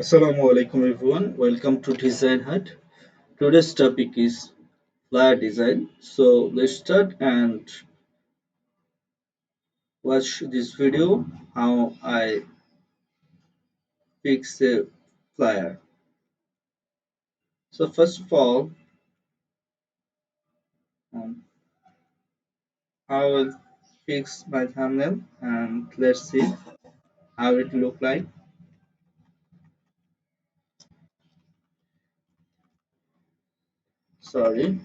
Assalamu alaikum everyone. Welcome to Design Hut. Today's topic is flyer design. So let's start and watch this video how I fix a flyer. So first of all, um, I will fix my thumbnail and let's see how it look like. Sorry.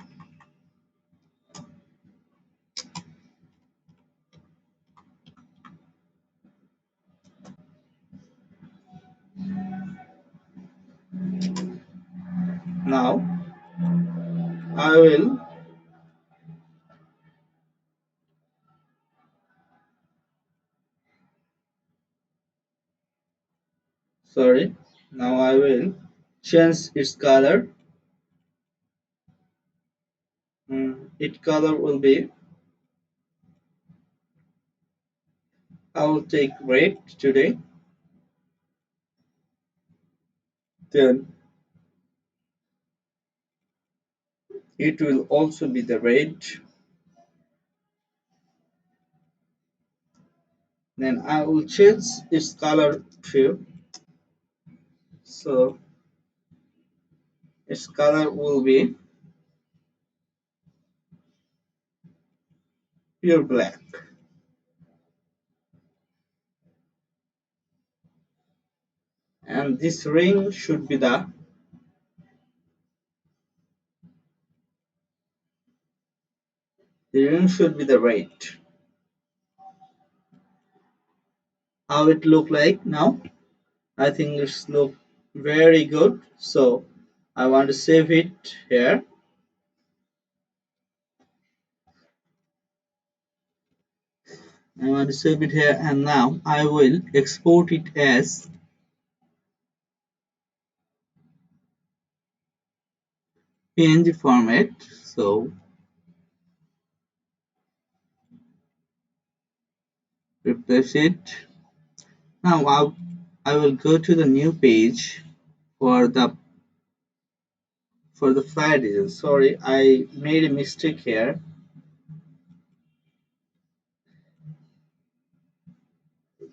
Now I will sorry. Now I will change its color. Its color will be I will take red today. Then it will also be the red. Then I will change its color too. So its color will be pure black. And this ring should be the red. How it look like now? I think it's look very good. So I want to save it here. I want to save it here and now I will export it as PNG format. So replace it. Now I will go to the new page for the flyer design. Sorry, I made a mistake here.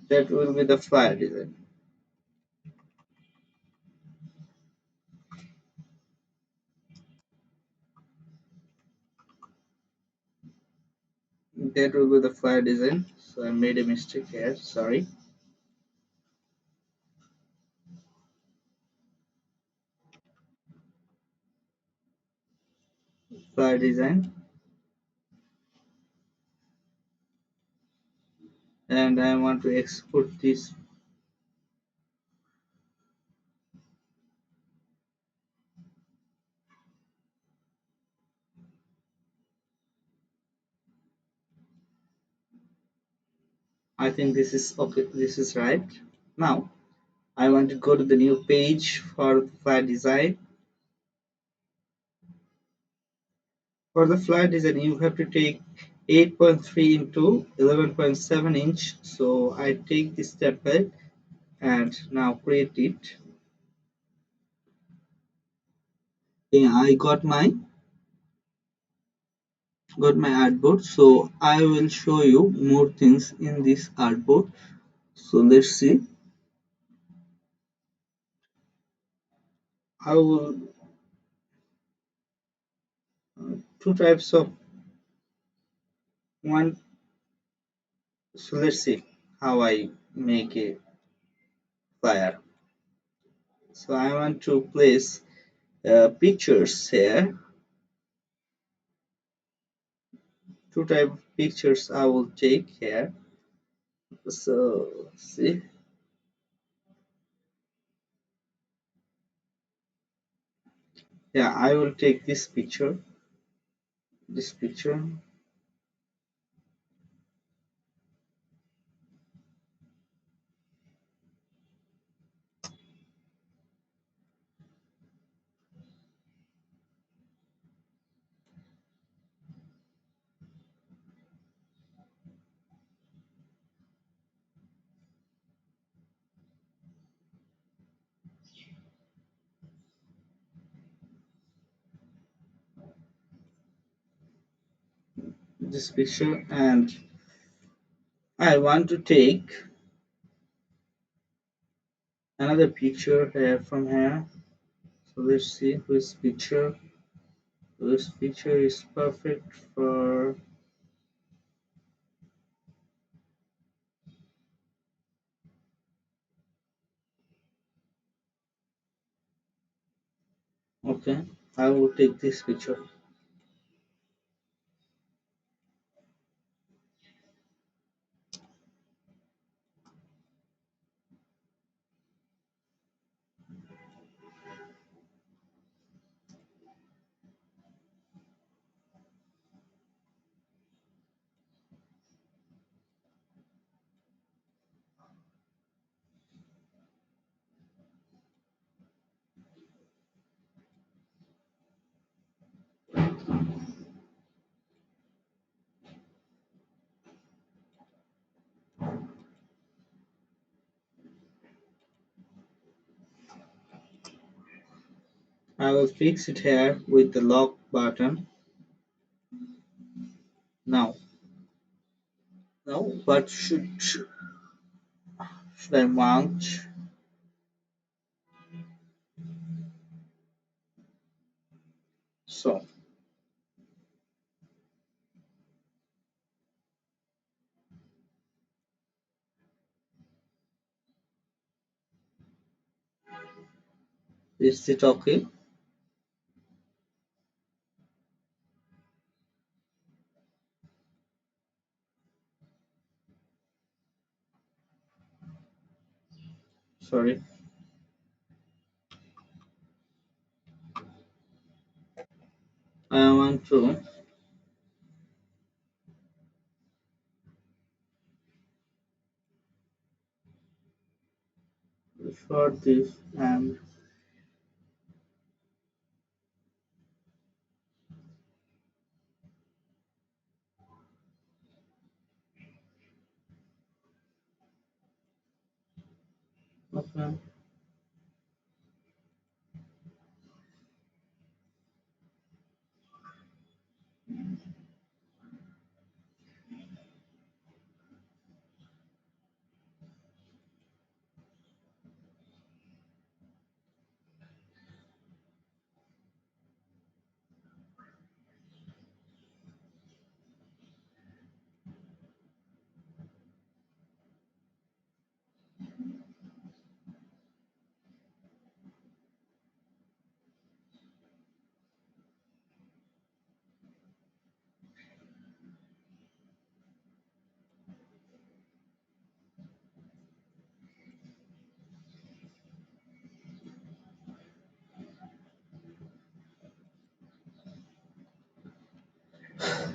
That will be the flyer design. That will be the flyer design. So I made a mistake here. Sorry. Flyer design. And I want to export this. I think this is okay. This is right. Now I want to go to the new page for the flyer design. For the flyer design, you have to take 8.3 into 11.7 inch. So I take this template and now create it. Yeah, I got my artboard, so I will show you more things in this artboard. So let's see. I will two types of one. So let's see how I make a flyer. So I want to place pictures here. Two type of pictures I will take here. So see, yeah, I will take this picture. This picture. this picture, and I want to take another picture here from here. So let's see which picture. This picture is perfect for. Okay, I will take this picture. I will fix it here with the lock button. Now, what should I mount? So is it okay? Sorry, I want to short this and okay.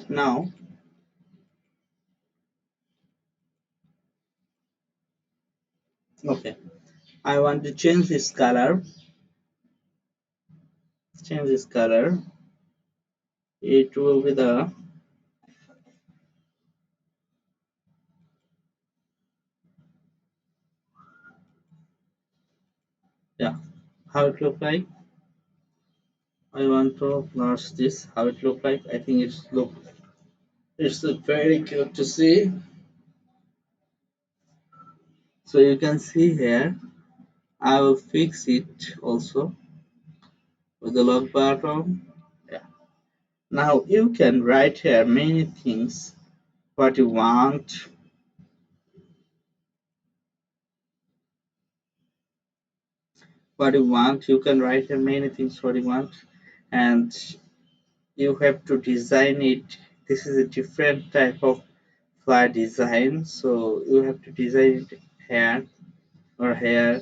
Now, okay. I want to change this color. Change this color. It will be the yeah. How it look like? I want to merge this. How it look like? I think it's very good to see. So you can see here. I will fix it also with the lock button. Yeah. Now you can write here many things. What you want. What you want. You can write here many things. What you want, and you have to design it. This is a different type of flower design, so you have to design it here or here.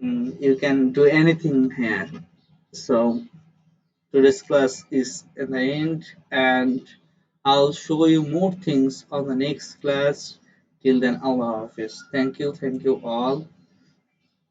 You can do anything here. So today's class is at the end, and I'll show you more things on the next class. Till then, Allah Hafiz. Thank you all.